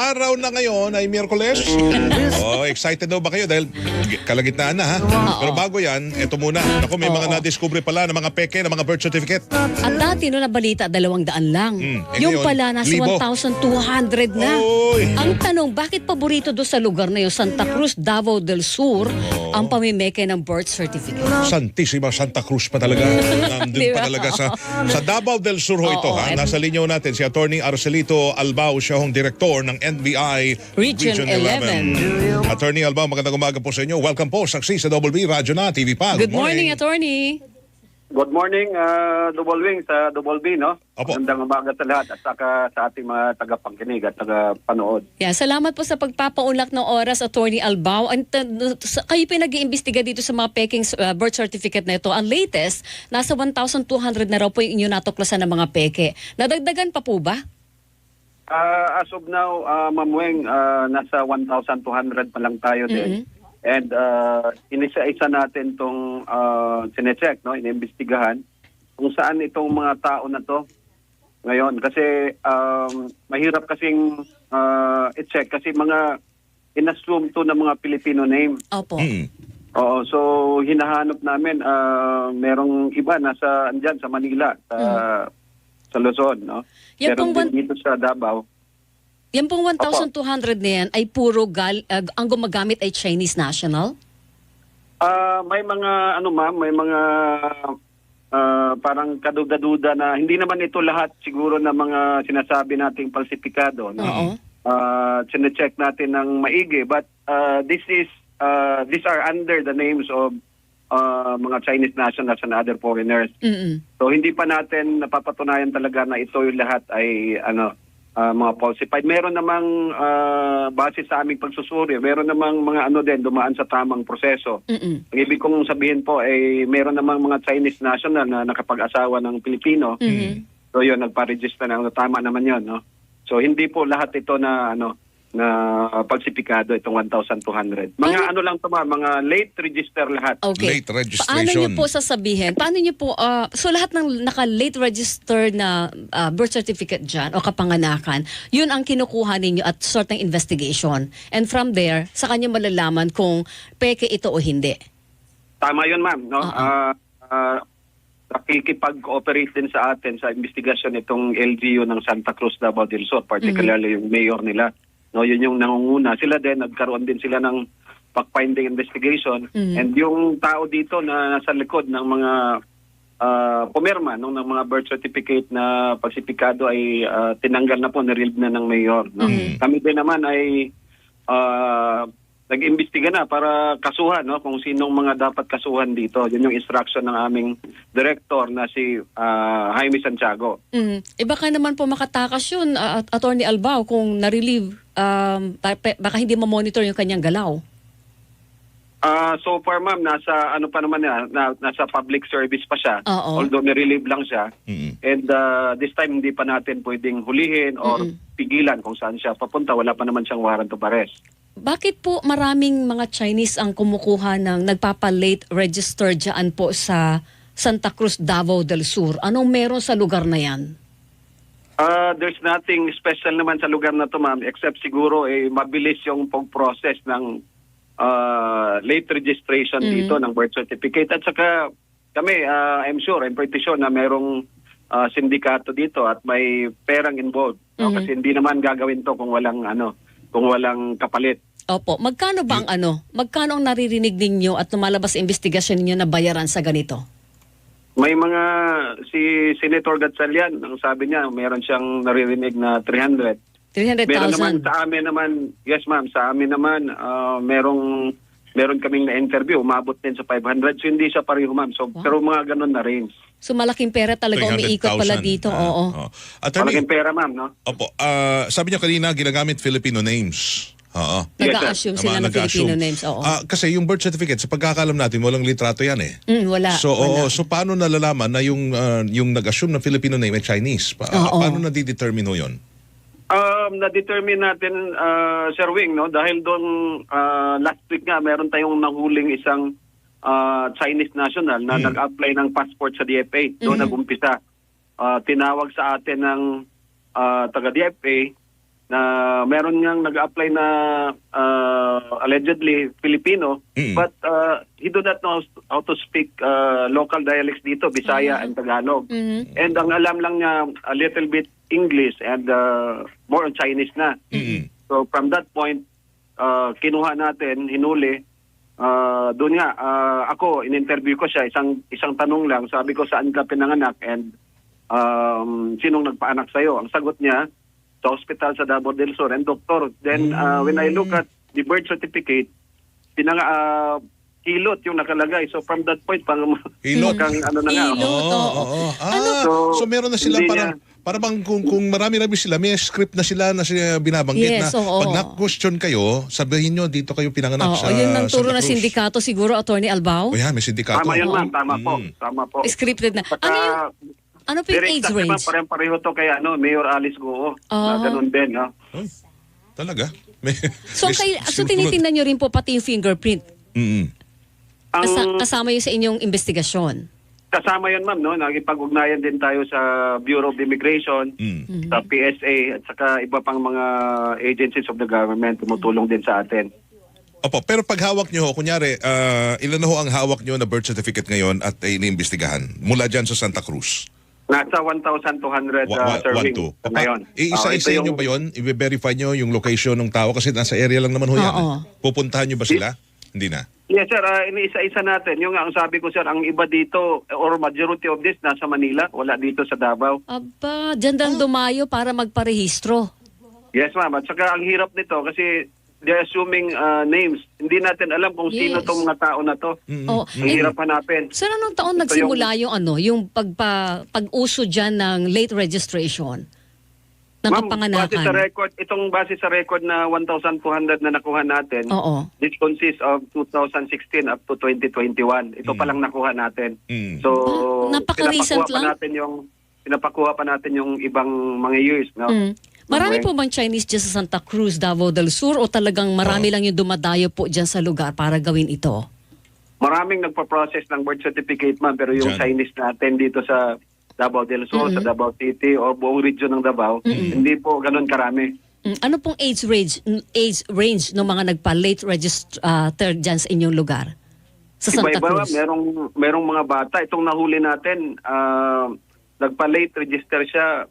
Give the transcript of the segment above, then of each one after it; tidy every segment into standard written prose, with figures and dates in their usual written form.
araw na ngayon ay Miyerkules. Oh, excited daw ba kayo dahil kalagitnaan na ha? Pero bago yan, eto muna. Ako, may mga nadiskubre pala ng mga peke, ng mga birth certificate. At dati no nabalita 200 lang. Yung ngayon, pala nasa 1,200 na. Oy. Ang tanong, bakit paborito do sa lugar na yun, Santa Cruz, Davao del Sur, ang pamimeke ng birth certificate? Santissima Santa Cruz pa talaga. Nandun Diba? pa talaga sa Davao del Sur ho ito. Ha? Nasa linyaw natin si Attorney Arcelito Albao, siya hong direktor ng NBI Region 11. Attorney Albao, magandang umaga po sa inyo. Welcome po, saksi sa Double B, Radyo na, TV pa. Good morning, attorney. Good morning, Double Wing sa Double B, no? Opo. Magandang umaga sa lahat at saka sa ating mga tagapangkinig at tagapanood. Yeah, salamat po sa pagpapaunlak ng oras, Attorney Albao. Kayo pinag-iimbestiga dito sa mga peking birth certificate na ito. Ang latest, nasa 1,200 na raw po yung inyo natuklasan ng mga peke. Nadagdagan pa po ba? As of now, Ma'am Weng, nasa 1,200 pa lang tayo din. And inisa-isa natin itong sinecheck, no? Inimbestigahan kung saan itong mga tao na to ngayon. Kasi mahirap kasing i-check kasi mga inassume to ng mga Filipino name. Opo. Oo, so hinahanap namin, merong iba nasa andyan sa Manila, sa Luzon, no? Yan Meron pong din dito sa Davao. Yan pong 1,200 na yan ay puro ang gumagamit ay Chinese national? May mga ano ma'am, may mga parang kaduda-duda na hindi naman ito lahat siguro na mga sinasabi nating falsifikado, no? Oo. Sine-check natin ng maigi, but these are under the names of mga Chinese nationals and other foreigners. So hindi pa natin napapatunayan talaga na ito yung lahat ay mga falsified. Meron namang base sa aming pagsusuri, meron namang mga din dumaan sa tamang proseso. Ang ibig kong sabihin po ay meron namang mga Chinese national na nakapag-asawa ng Pilipino. So yun, nagpa-register na tama naman yun, no? So hindi po lahat ito na na falsipikado itong 1,200. Mga lang to mga late register lahat. Okay. Late registration. Paano niyo po sasabihin? Paano niyo po, so lahat ng naka-late register na birth certificate dyan o kapanganakan, yun ang kinukuha ninyo at sort ng investigation. And from there, sa kanya malalaman kung peke ito o hindi. Tama yun, ma'am, no? Nakikipag-cooperate din sa atin sa investigasyon itong LGU ng Santa Cruz, Davao del Sur, particularly yung mayor nila. No, yun yung nangunguna. Sila din, nagkaroon din sila ng fact-finding investigation. And yung tao dito na nasa likod ng mga pumirma ng mga birth certificate na falsifikado ay tinanggal na po, nirelieve na ng mayor. No? Kami din naman ay nag-imbestiga na para kasuhan, no, kung sinong mga dapat kasuhan dito. Yun yung instruction ng aming director na si Jaime Santiago. Baka naman po makatakas yun, Attorney Albao, kung na-relieve, baka hindi ma-monitor yung kanyang galaw. So far, ma'am, nasa pa naman nasa public service pa siya. Although nirelieve lang siya. And this time hindi pa natin pwedeng hulihin or pigilan kung saan siya papunta. Wala pa naman siyang warrant of arrest. Bakit po maraming mga Chinese ang kumukuha ng nagpapa-late register dyan po sa Santa Cruz, Davao del Sur? Anong meron sa lugar na yan? There's nothing special naman sa lugar na to, ma'am, except siguro mabilis yung pag-process ng late registration dito ng birth certificate. At saka kami, I'm pretty sure na merong sindikato dito at may perang involved. No? Kasi hindi naman gagawin to kung walang kapalit. Opo. Magkano ba magkano ang naririnig ninyo at lumalabas sa investigasyon ninyo na bayaran sa ganito? May mga, si Senator Gatchalian, ang sabi niya, meron siyang naririnig na 300. 300,000? Meron naman, sa amin naman, yes ma'am, sa amin naman, meron kaming na-interview, umabot din sa 500. So hindi siya pareho, ma'am. So, pero mga ganun na range. So malaking pera talaga umiikot pala dito. Oo. Attorney, malaking pera, ma'am, no? Opo. Sabi niyo kanina, ginagamit Filipino names. Nag-a-assume sila ng Filipino names. Oo. Kasi yung birth certificate, sa pagkakalam natin, walang litrato yan eh. Wala. So paano nalalaman na yung nag-assume ng Filipino name ay Chinese? Paano nadidetermine yun? Na-determine natin, Sir Wing, no? Dahil doon last week nga, meron tayong nahuling isang Chinese national na nag-apply ng passport sa DFA. Doon nag-umpisa. Tinawag sa atin ng taga-DFA na meron niyang nag-apply na allegedly Filipino, but he do not know how to speak local dialects dito, Bisaya and Tagalog. And ang alam lang niya a little bit English and more on Chinese na. So from that point, kinuha natin, hinuli. Doon nga, ako, in-interview ko siya, isang tanong lang, sabi ko, saan ka pinanganak and sinong nagpaanak sa'yo? Ang sagot niya, sa hospital sa Davao del Sur and doktor. Then when I look at the birth certificate, hilot yung nakalagay. So from that point, Hilot? ano na nga. Hilot, So meron na sila hindi para bang kung marami-rami sila, may script na sila na binabanggit Yes, na oo. pag na-question kayo, sabihin nyo dito kayo pinanganak sa yun ang turo Santa ng Cruz. sindikato siguro, Attorney Albao. O yan, may sindikato. Tama yun, ma'am. Tama po. Tama po. Scripted na. Saka, Ano po yung very age exact naman, range? pareho to kay Mayor Alice Goo. Na ganun din, no? Ay, talaga? So, tinitingnan nyo rin po pati yung fingerprint. Mm-mm. Kasama yun sa inyong investigasyon. Kasama yun, ma'am, no? Nagipag-ugnayan din tayo sa Bureau of Immigration, sa PSA, at saka iba pang mga agencies of the government tumutulong din sa atin. Opo, pero pag hawak nyo, kunyari, ilan na ho ang hawak nyo na birth certificate ngayon at iniimbestigahan mula dyan sa Santa Cruz? Nasa 1,200 serving ngayon. Isa-isa nyo ba yun? I-verify nyo yung location ng tao kasi nasa area lang naman ho yan. Oo. Pupuntahan nyo ba sila? Hindi na. Yes, sir. Iniisa-isa natin. Yung ang sabi ko, sir, ang iba dito, or majority of this, nasa Manila. Wala dito sa Davao. Aba, dyan lang dumayo para magparehistro. Yes, ma'am. At saka ang hirap nito kasi they're assuming names. Hindi natin alam kung sino Yes. tong mga tao na to. Oh, Ang hirap hanapin. Sir, anong taon Ito nagsimula yung pag-uso dyan ng late registration ng Ma'am, base sa kapanganakan? record, base sa record na 1,200 na nakuha natin, Oo. this consists of 2016 up to 2021. Ito pa lang nakuha natin. So, Napaka-recent lang? pinapakuha pa natin yung ibang mga years, no? Marami po bang Chinese dyan sa Santa Cruz, Davao del Sur o talagang marami lang yung dumadayo po dyan sa lugar para gawin ito? Maraming nagpa-process ng birth certificate, ma'am, pero yung Diyan. Chinese natin dito sa Davao del Sur, sa Davao City, o buong region ng Davao, hindi po ganun karami. Ano pong age range ng mga nagpa-late register dyan sa inyong lugar? Sa Santa Iba-iba, Cruz? merong mga bata. Itong nahuli natin, nagpa-late register siya,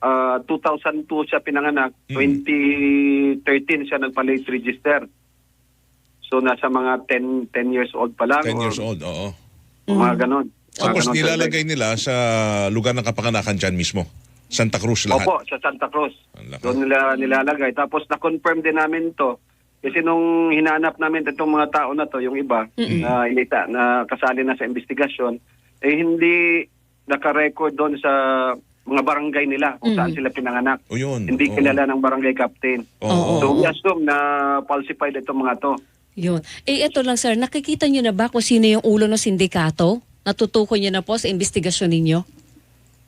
2002 siya pinanganak, 2013 siya nagpa-late register. So nasa mga 10 years old pa lang. 10 years old, oo. Mga ganon. Tapos nilalagay nila sa lugar ng kapanganakan dyan mismo. Santa Cruz lahat. Opo, sa Santa Cruz. Ang laki. Doon nila nilalagay. Tapos na-confirm din namin to. Kasi nung hinanap namin itong mga tao na to, yung iba, na kasali na sa investigasyon, hindi naka-record doon sa mga barangay nila kung saan sila pinanganak. O yun. Hindi oo. kilala ng barangay captain. Oo. So we assume na falsified itong mga to. Yun. Ito lang sir, nakikita nyo na ba kung sino yung ulo ng sindikato? Natutukoy nyo na po sa investigasyon ninyo?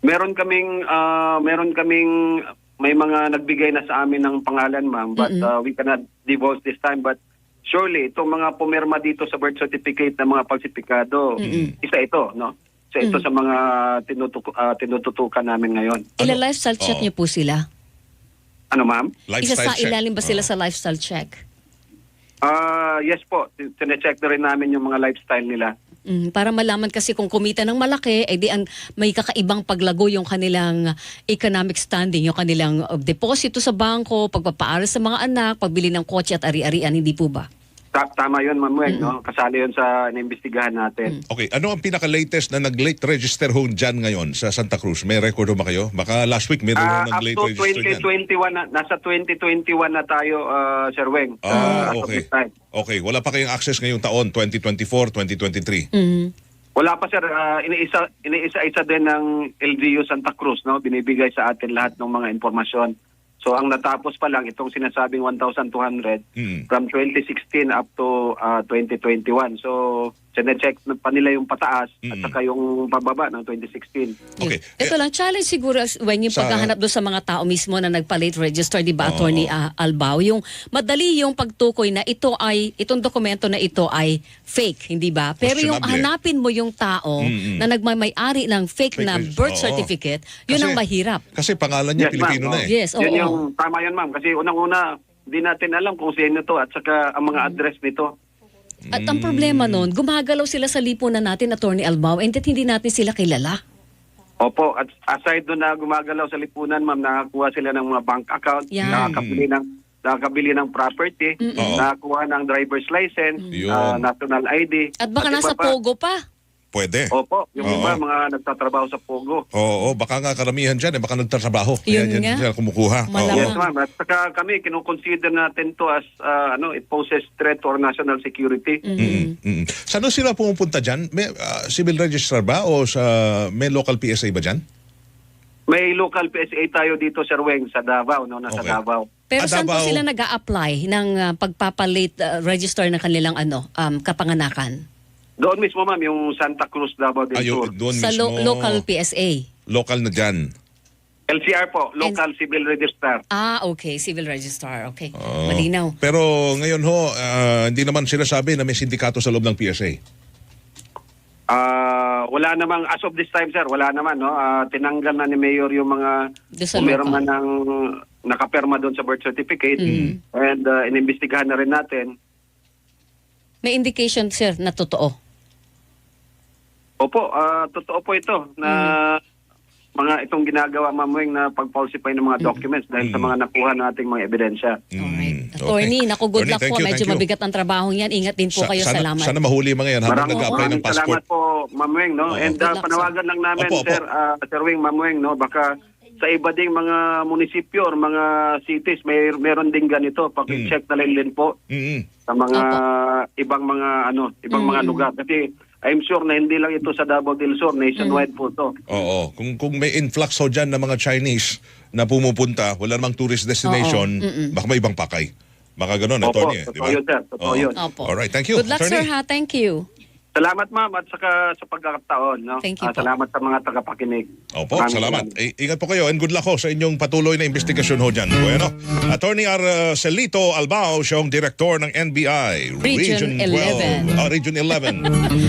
Meron kaming may mga nagbigay na sa amin ng pangalan, ma'am, but we cannot divulge this time. But surely, itong mga pumirma dito sa birth certificate ng mga falsifikado, isa ito, no? Isa ito sa mga tinututukan namin ngayon. Ila-lifestyle check Oo. nyo po sila? Ano, ma'am? Isa sa check. ilalim ba sila sa lifestyle check? Yes po. Tine-check na rin namin yung mga lifestyle nila. Para malaman kasi kung kumita ng malaki, di may kakaibang paglago yung kanilang economic standing, yung kanilang deposito sa bangko, pagpapaaral sa mga anak, pagbili ng kotse at ari-arian, hindi po ba? Tama yun, Ma'am Weng, no? Kasali yun sa inimbestigahan natin. Okay, ano ang pinaka-latest na nag-late register ho dyan ngayon sa Santa Cruz? May record ho ba kayo? Baka last week meron ho Up nag-late to register dyan. 2021, nasa 2021 na tayo, Sir Weng. As of Okay. this time. Okay, wala pa kayong access ngayong taon, 2024, 2023. Wala pa, sir. Iniisa-isa din ng LGU Santa Cruz, no? Binibigay sa atin lahat ng mga impormasyon. So ang natapos pa lang itong sinasabing 1,200 from 2016 up to 2021. So sinecheck pa nila yung pataas at saka yung pababa ng 2016. Okay. Ito lang, challenge siguro when yung Sa- paghahanap doon sa mga tao mismo na nagpa-late register, di ba, Attorney Albao, yung madali yung pagtukoy na itong dokumento na ito ay fake, hindi ba? Pero yung Questionable. hanapin mo yung tao na nagmamay-ari ng fake na birth Oo. certificate, yun ang mahirap. Kasi pangalan niya Yes, Pilipino ma'am. na eh. Yes, oo. Yun yung tama yun, ma'am. Kasi unang-una, hindi natin alam kung sino to at saka ang mga address nito. At ang problema nun, gumagalaw sila sa lipunan natin, Attorney Albao, and hindi natin sila kilala. Opo, at aside doon na gumagalaw sa lipunan, ma'am, nakakuha sila ng mga bank account, Yan. nakakabili ng property, nakakuha ng driver's license, Yun. national ID. At baka iba nasa pa. Pogo pa. Pwede. Opo, yung Oo. iba mga nagtatrabaho sa Pogo. Oo, baka nga karamihan dyan, baka nagtatrabaho. Yun Yan nga. sila kumukuha. Malamang. Yes, ma'am. At saka kami, kinukonsider natin to as it poses threat to our national security. Saan sila pumupunta dyan? May civil registrar ba o may local PSA ba dyan? May local PSA tayo dito, Sir Weng, sa Davao, no? Nasa Okay. Davao. Pero saan po Davao. sila nag-a-apply ng pagpapalate register ng kanilang kapanganakan? Doon mismo, ma'am, yung Santa Cruz, Davao del Sur. Doon Sa mismo. local PSA? Local na dyan. LCR po, Local Civil Register. Ah, okay. Civil Registrar. Okay. Oo. Malinaw. Pero ngayon ho, hindi naman sila sabi na may sindikato sa loob ng PSA. Wala namang, as of this time, sir, wala naman, no? Tinanggal na ni Mayor yung mga, Doon sa kung meron local. man ng nakaperma doon sa birth certificate. And inimbestigahan na rin natin. May indication, sir, na totoo. Opo, totoo po ito na mga itong ginagawa, Ma'am Weng, na pag-falsify ng mga documents dahil sa mga nakuha nating mga ebidensya. Alright. Okay. Attorney, naku, good Attorney, luck thank po. you, Medyo thank you. mabigat ang trabaho niyan. Ingat din po kayo. Salamat. Sana mahuli mga yan habang nag-apply ng Maraming passport. salamat po, Ma'am Weng, no? Oo. And Good luck, panawagan lang namin, Opo, opo. Sir Weng, Ma'am Weng, no? Baka sa iba ding mga munisipyo or mga cities, meron din ganito. Paki-check na din po sa mga ibang mga lugar. Kasi I'm sure na hindi lang ito sa Davao del Sur, nationwide po to. Oo. Kung may influx ho dyan ng mga Chinese na pumupunta, wala namang tourist destination, baka may ibang pakay. Baka ganun, Opo, Attorney. totoo yun, sir. Totoo yun. Opo. Alright, thank you. Good luck, Attorney. sir, ha? Thank you. Salamat, ma'am, at saka sa pagkakataon. No? Thank you po. Salamat sa mga tagapakinig. Opo, Maraming salamat. salamat. Ingat po kayo and good luck ho sa inyong patuloy na investigasyon ho dyan. Bueno, Attorney Arcelito Albao, siyang direktor ng NBI Region 11. Region 11.